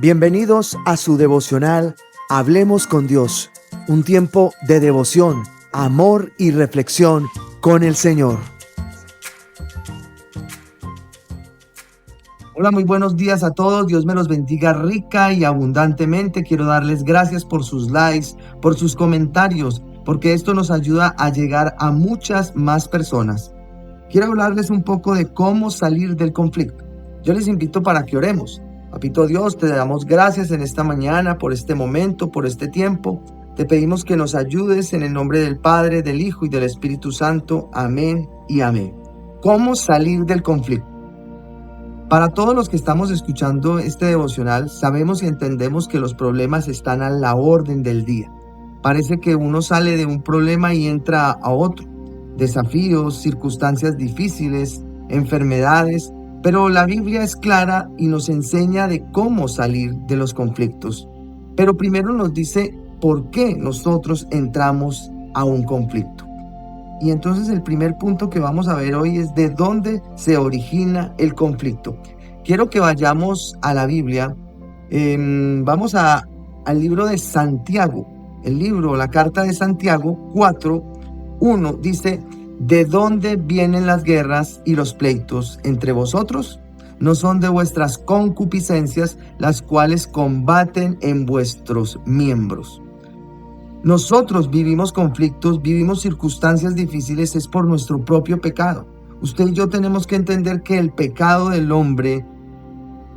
Bienvenidos a su devocional Hablemos con Dios, un tiempo de devoción, amor y reflexión con el Señor. Hola, muy buenos días a todos. Dios me los bendiga rica y abundantemente. Quiero darles gracias por sus likes, por sus comentarios, porque esto nos ayuda a llegar a muchas más personas. Quiero hablarles un poco de cómo salir del conflicto. Yo les invito para que oremos. Papito Dios, te damos gracias en esta mañana por este momento, por este tiempo. Te pedimos que nos ayudes en el nombre del Padre, del Hijo y del Espíritu Santo. Amén y amén. ¿Cómo salir del conflicto? Para todos los que estamos escuchando este devocional, sabemos y entendemos que los problemas están a la orden del día. Parece que uno sale de un problema y entra a otro. Desafíos, circunstancias difíciles, enfermedades. Pero la Biblia es clara y nos enseña de cómo salir de los conflictos. Pero primero nos dice por qué nosotros entramos a un conflicto. Y entonces el primer punto que vamos a ver hoy es de dónde se origina el conflicto. Quiero que vayamos a la Biblia. Vamos al libro de Santiago. La carta de Santiago 4:1 dice: ¿de dónde vienen las guerras y los pleitos entre vosotros? ¿No son de vuestras concupiscencias las cuales combaten en vuestros miembros? Nosotros vivimos conflictos, vivimos circunstancias difíciles, es por nuestro propio pecado. Usted y yo tenemos que entender que el pecado del hombre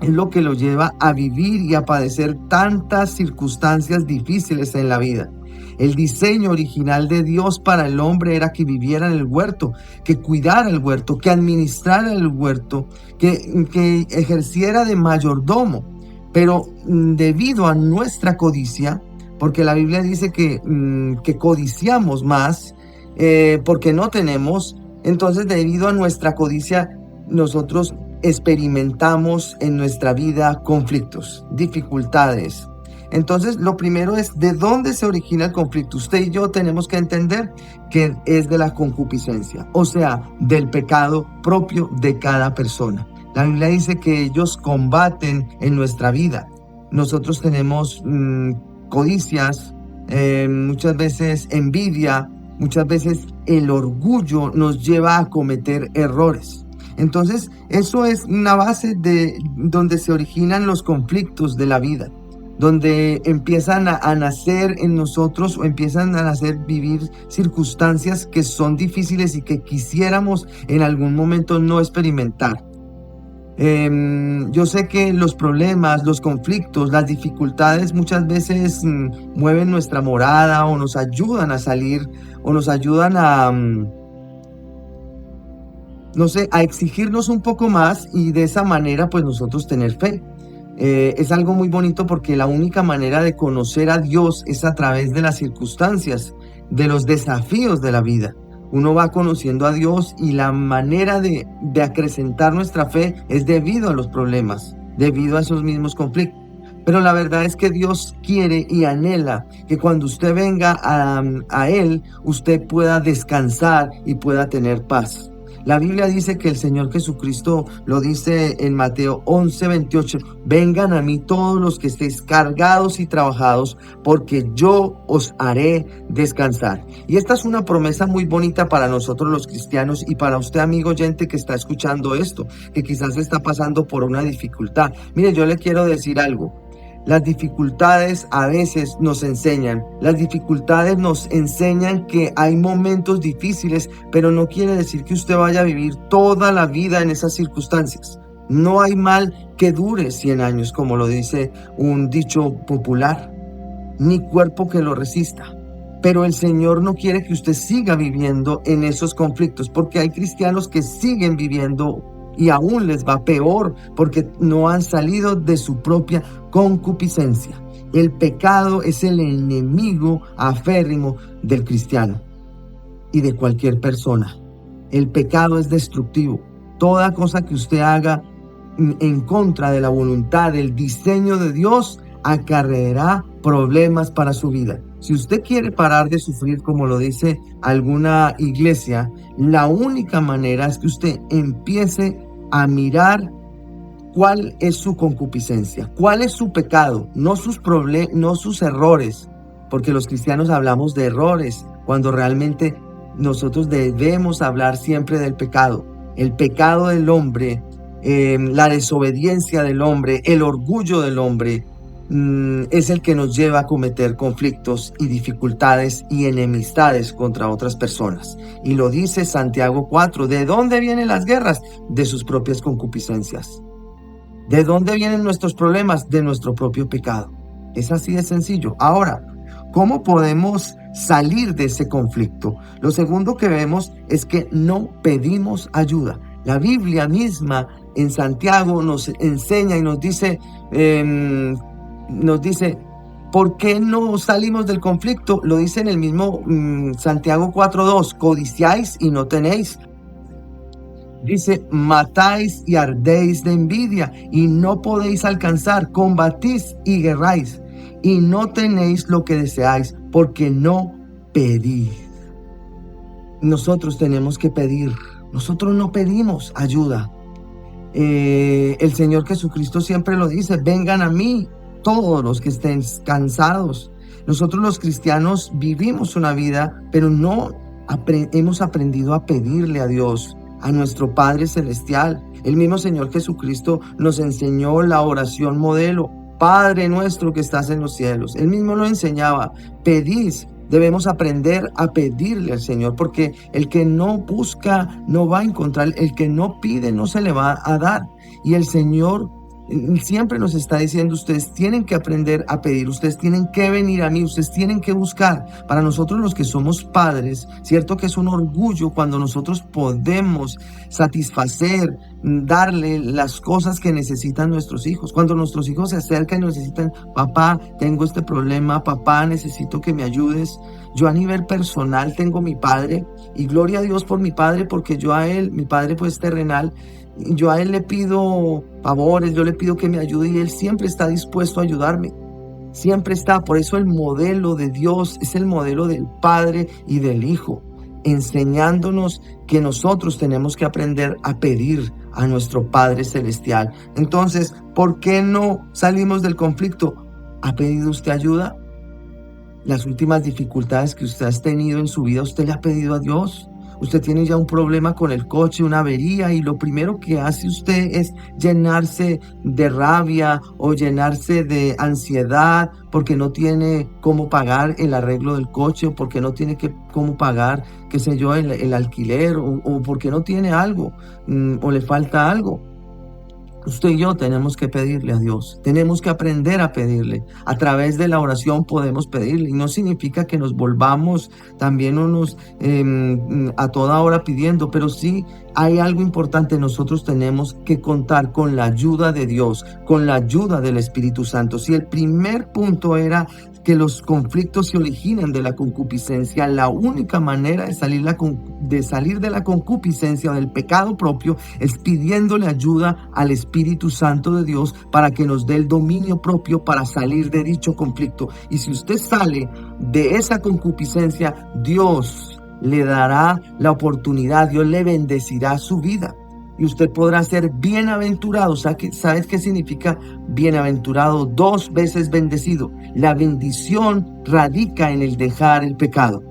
es lo que lo lleva a vivir y a padecer tantas circunstancias difíciles en la vida. El diseño original de Dios para el hombre era que viviera en el huerto, que cuidara el huerto, que administrara el huerto, que ejerciera de mayordomo. Pero debido a nuestra codicia, porque la Biblia dice que codiciamos más porque no tenemos, entonces debido a nuestra codicia nosotros experimentamos en nuestra vida conflictos, dificultades. Entonces, lo primero es de dónde se origina el conflicto. Usted y yo tenemos que entender que es de la concupiscencia, o sea, del pecado propio de cada persona. La Biblia dice que ellos combaten en nuestra vida. Nosotros tenemos codicias, muchas veces envidia, muchas veces el orgullo nos lleva a cometer errores. Entonces, eso es una base de donde se originan los conflictos de la vida, donde empiezan a nacer en nosotros o empiezan a nacer vivir circunstancias que son difíciles y que quisiéramos en algún momento no experimentar. Yo sé que los problemas, los conflictos, las dificultades muchas veces mueven nuestra morada o nos ayudan a salir o nos ayudan a exigirnos un poco más y de esa manera pues nosotros tener fe. Es algo muy bonito porque la única manera de conocer a Dios es a través de las circunstancias, de los desafíos de la vida. Uno va conociendo a Dios y la manera de acrecentar nuestra fe es debido a los problemas, debido a esos mismos conflictos. Pero la verdad es que Dios quiere y anhela que cuando usted venga a Él, usted pueda descansar y pueda tener paz. La Biblia dice que el Señor Jesucristo lo dice en Mateo 11:28, vengan a mí todos los que estéis cargados y trabajados, porque yo os haré descansar. Y esta es una promesa muy bonita para nosotros los cristianos y para usted, amigo oyente, que está escuchando esto, que quizás está pasando por una dificultad. Mire, yo le quiero decir algo. Las dificultades a veces nos enseñan. Las dificultades nos enseñan que hay momentos difíciles, pero no quiere decir que usted vaya a vivir toda la vida en esas circunstancias. No hay mal que dure 100 años, como lo dice un dicho popular, ni cuerpo que lo resista. Pero el Señor no quiere que usted siga viviendo en esos conflictos, porque hay cristianos que siguen viviendo y aún les va peor porque no han salido de su propia concupiscencia. El pecado es el enemigo aférrimo del cristiano y de cualquier persona. El pecado es destructivo. Toda cosa que usted haga en contra de la voluntad, del diseño de Dios, acarreará problemas para su vida. Si usted quiere parar de sufrir, como lo dice alguna iglesia, la única manera es que usted empiece a mirar ¿Cuál es su concupiscencia? ¿Cuál es su pecado? No sus no sus errores, porque los cristianos hablamos de errores, cuando realmente nosotros debemos hablar siempre del pecado. El pecado del hombre, la desobediencia del hombre, el orgullo del hombre, es el que nos lleva a cometer conflictos y dificultades y enemistades contra otras personas. Y lo dice Santiago 4, ¿de dónde vienen las guerras? De sus propias concupiscencias. ¿De dónde vienen nuestros problemas? De nuestro propio pecado. Es así de sencillo. Ahora, ¿cómo podemos salir de ese conflicto? Lo segundo que vemos es que no pedimos ayuda. La Biblia misma en Santiago nos enseña y nos dice, ¿por qué no salimos del conflicto? Lo dice en el mismo Santiago 4:2, codiciáis y no tenéis. Dice, matáis y ardéis de envidia y no podéis alcanzar, combatís y guerráis y no tenéis lo que deseáis porque no pedís. Nosotros tenemos que pedir, nosotros no pedimos ayuda. El Señor Jesucristo siempre lo dice, vengan a mí todos los que estén cansados. Nosotros los cristianos vivimos una vida, pero no hemos aprendido a pedirle a Dios, a nuestro Padre Celestial. El mismo Señor Jesucristo nos enseñó la oración modelo, Padre nuestro que estás en los cielos. Él mismo lo enseñaba, pedís. Debemos aprender a pedirle al Señor, porque el que no busca no va a encontrar, el que no pide no se le va a dar. Y el Señor siempre nos está diciendo, ustedes tienen que aprender a pedir, ustedes tienen que venir a mí, ustedes tienen que buscar. Para nosotros los que somos padres, cierto que es un orgullo cuando nosotros podemos satisfacer, darle las cosas que necesitan nuestros hijos. Cuando nuestros hijos se acercan y nos necesitan, papá, tengo este problema, papá, necesito que me ayudes. Yo a nivel personal tengo mi padre y gloria a Dios por mi padre, porque yo a él, mi padre pues terrenal, yo a él le pido favores, yo le pido que me ayude y él siempre está dispuesto a ayudarme. Siempre está. Por eso el modelo de Dios es el modelo del Padre y del Hijo, enseñándonos que nosotros tenemos que aprender a pedir a nuestro Padre Celestial. Entonces, ¿por qué no salimos del conflicto? ¿Ha pedido usted ayuda? Las últimas dificultades que usted ha tenido en su vida, ¿usted le ha pedido a Dios? Usted tiene ya un problema con el coche, una avería, y lo primero que hace usted es llenarse de rabia o llenarse de ansiedad porque no tiene cómo pagar el arreglo del coche, o porque no tiene cómo pagar, qué sé yo, el alquiler, o porque no tiene algo, o le falta algo. Usted y yo tenemos que pedirle a Dios, tenemos que aprender a pedirle. A través de la oración podemos pedirle, y no significa que nos volvamos también unos a toda hora pidiendo, pero sí hay algo importante. Nosotros tenemos que contar con la ayuda de Dios, con la ayuda del Espíritu Santo. Si el primer punto era que los conflictos se originan de la concupiscencia, la única manera de salir de la concupiscencia o del pecado propio es pidiéndole ayuda al Espíritu Santo de Dios para que nos dé el dominio propio para salir de dicho conflicto. Y si usted sale de esa concupiscencia, Dios le dará la oportunidad, Dios le bendecirá su vida. Y usted podrá ser bienaventurado. ¿Sabes qué significa bienaventurado? 2 veces bendecido. La bendición radica en el dejar el pecado.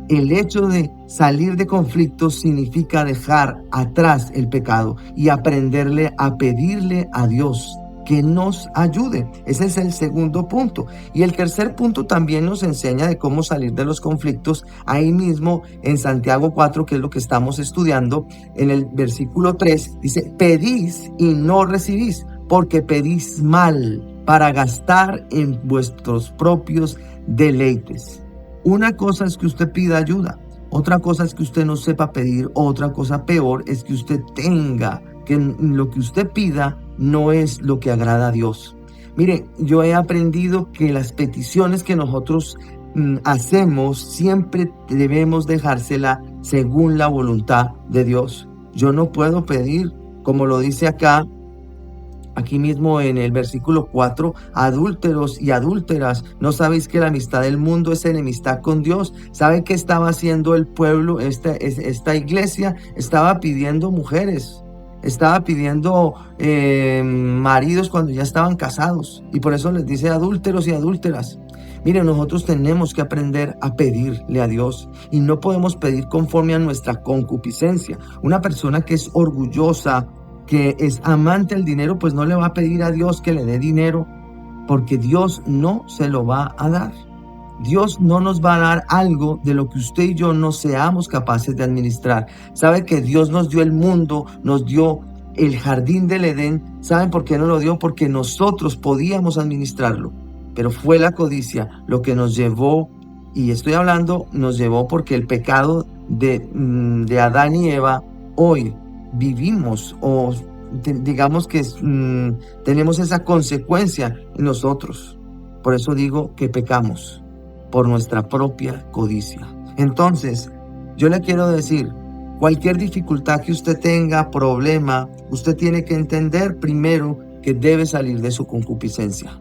El hecho de salir de conflictos significa dejar atrás el pecado y aprenderle a pedirle a Dios que nos ayude. Ese es el segundo punto. Y el tercer punto también nos enseña de cómo salir de los conflictos. Ahí mismo en Santiago 4, que es lo que estamos estudiando, en el versículo 3, dice, pedís y no recibís, porque pedís mal para gastar en vuestros propios deleites. Una cosa es que usted pida ayuda, otra cosa es que usted no sepa pedir, otra cosa peor es que usted tenga que lo que usted pida no es lo que agrada a Dios. Mire, yo he aprendido que las peticiones que nosotros hacemos siempre debemos dejársela según la voluntad de Dios. Yo no puedo pedir, como lo dice aquí mismo en el versículo 4, adúlteros y adúlteras, ¿no sabéis que la amistad del mundo es enemistad con Dios? ¿Sabe qué estaba haciendo el pueblo? Esta iglesia estaba pidiendo mujeres. Estaba pidiendo maridos cuando ya estaban casados. Y por eso les dice adúlteros y adúlteras. Miren, nosotros tenemos que aprender a pedirle a Dios y no podemos pedir conforme a nuestra concupiscencia. Una persona que es orgullosa, que es amante del dinero, pues no le va a pedir a Dios que le dé dinero, porque Dios no se lo va a dar. Dios no nos va a dar algo de lo que usted y yo no seamos capaces de administrar. ¿Sabe que Dios nos dio el mundo, nos dio el jardín del Edén? ¿Saben por qué nos lo dio? Porque nosotros podíamos administrarlo. Pero fue la codicia lo que nos llevó, y estoy hablando, nos llevó porque el pecado de Adán y Eva, hoy vivimos o digamos que tenemos esa consecuencia en nosotros. Por eso digo que pecamos por nuestra propia codicia. Entonces, yo le quiero decir, cualquier dificultad que usted tenga, problema, usted tiene que entender primero que debe salir de su concupiscencia.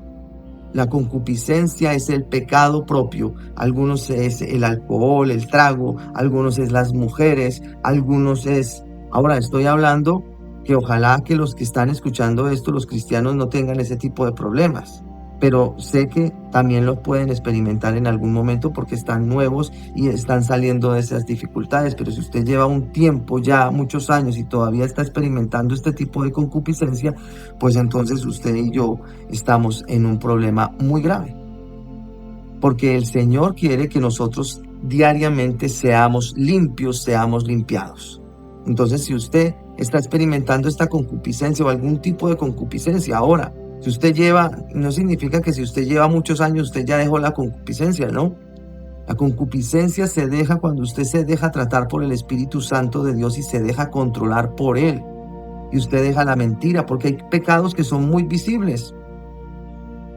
La concupiscencia es el pecado propio. Algunos es el alcohol, el trago, algunos es las mujeres, algunos es... Ahora estoy hablando que ojalá que los que están escuchando esto, los cristianos, no tengan ese tipo de problemas. Pero sé que también lo pueden experimentar en algún momento porque están nuevos y están saliendo de esas dificultades. Pero si usted lleva un tiempo, ya muchos años, y todavía está experimentando este tipo de concupiscencia, pues entonces usted y yo estamos en un problema muy grave. Porque el Señor quiere que nosotros diariamente seamos limpios, seamos limpiados. Entonces, si usted está experimentando esta concupiscencia o algún tipo de concupiscencia ahora, si usted lleva, no significa que si usted lleva muchos años, usted ya dejó la concupiscencia, ¿no? La concupiscencia se deja cuando usted se deja tratar por el Espíritu Santo de Dios y se deja controlar por Él. Y usted deja la mentira, porque hay pecados que son muy visibles.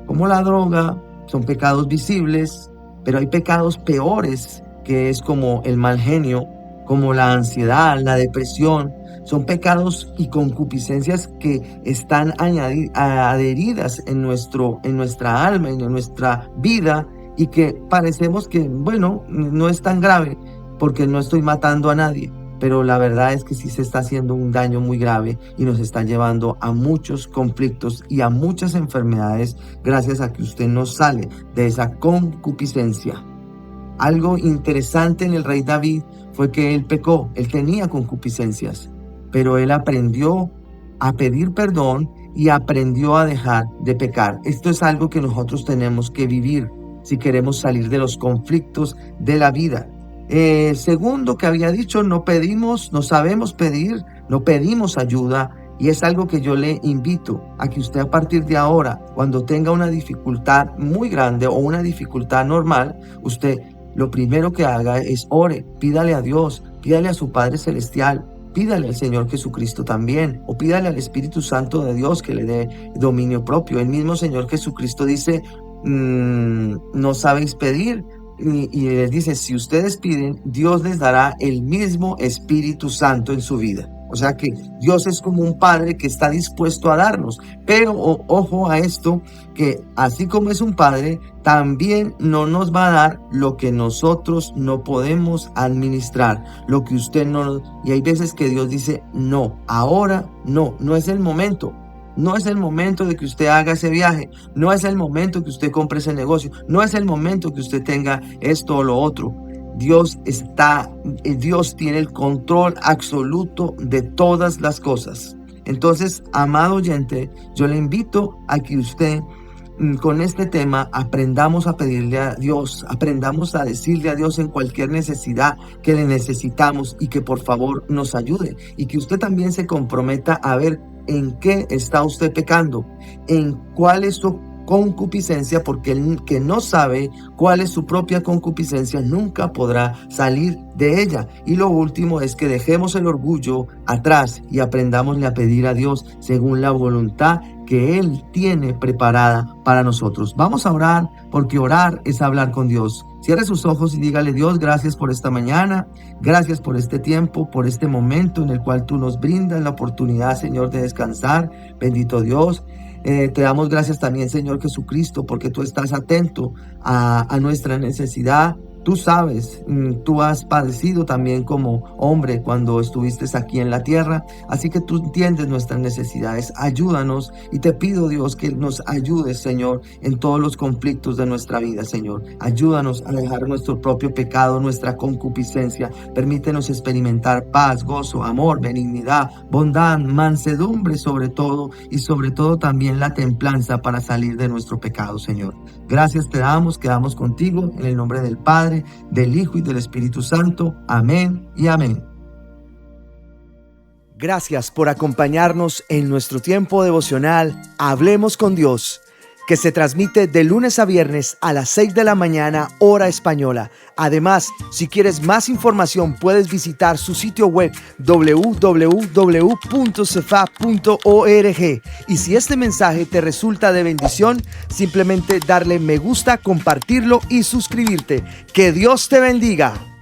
Como la droga, son pecados visibles, pero hay pecados peores, que es como el mal genio, como la ansiedad, la depresión. Son pecados y concupiscencias que están adheridas en nuestra alma y en nuestra vida, y que parecemos que, bueno, no es tan grave porque no estoy matando a nadie. Pero la verdad es que sí se está haciendo un daño muy grave y nos está llevando a muchos conflictos y a muchas enfermedades gracias a que usted no sale de esa concupiscencia. Algo interesante en el rey David fue que él pecó, él tenía concupiscencias, pero él aprendió a pedir perdón y aprendió a dejar de pecar. Esto es algo que nosotros tenemos que vivir si queremos salir de los conflictos de la vida. Segundo que había dicho, no sabemos pedir, no pedimos ayuda, y es algo que yo le invito a que usted a partir de ahora, cuando tenga una dificultad muy grande o una dificultad normal, usted lo primero que haga es ore, pídale a Dios, pídale a su Padre Celestial, pídale al Señor Jesucristo también, o pídale al Espíritu Santo de Dios que le dé dominio propio. El mismo Señor Jesucristo dice, no sabéis pedir, y les dice, si ustedes piden, Dios les dará el mismo Espíritu Santo en su vida. O sea que Dios es como un padre que está dispuesto a darnos. Pero ojo a esto, que así como es un padre, también no nos va a dar lo que nosotros no podemos administrar, lo que usted no... Y hay veces que Dios dice, no, ahora no es el momento. No es el momento de que usted haga ese viaje, no es el momento que usted compre ese negocio, no es el momento que usted tenga esto o lo otro. Dios tiene el control absoluto de todas las cosas. Entonces, amado oyente, yo le invito a que usted con este tema aprendamos a pedirle a Dios, aprendamos a decirle a Dios en cualquier necesidad que le necesitamos y que por favor nos ayude, y que usted también se comprometa a ver en qué está usted pecando, en cuál es su concupiscencia, porque el que no sabe cuál es su propia concupiscencia nunca podrá salir de ella. Y lo último es que dejemos el orgullo atrás y aprendámosle a pedir a Dios según la voluntad que Él tiene preparada para nosotros. Vamos a orar, porque orar es hablar con Dios. Cierre sus ojos y dígale: Dios, gracias por esta mañana, gracias por este tiempo, por este momento en el cual tú nos brindas la oportunidad, Señor, de descansar. Bendito Dios. Te damos gracias también, Señor Jesucristo, porque tú estás atento a nuestra necesidad. Tú sabes, tú has padecido también como hombre cuando estuviste aquí en la tierra, así que tú entiendes nuestras necesidades. Ayúdanos y te pido, Dios, que nos ayudes, Señor, en todos los conflictos de nuestra vida, Señor. Ayúdanos a dejar nuestro propio pecado, nuestra concupiscencia. Permítenos experimentar paz, gozo, amor, benignidad, bondad, mansedumbre sobre todo, y sobre todo también la templanza para salir de nuestro pecado, Señor. Gracias te damos, quedamos contigo en el nombre del Padre, del Hijo y del Espíritu Santo. Amén y amén. Gracias por acompañarnos en nuestro tiempo devocional Hablemos con Dios, que se transmite de lunes a viernes a las 6 de la mañana, hora española. Además, si quieres más información, puedes visitar su sitio web www.cefa.org. Y si este mensaje te resulta de bendición, simplemente darle me gusta, compartirlo y suscribirte. ¡Que Dios te bendiga!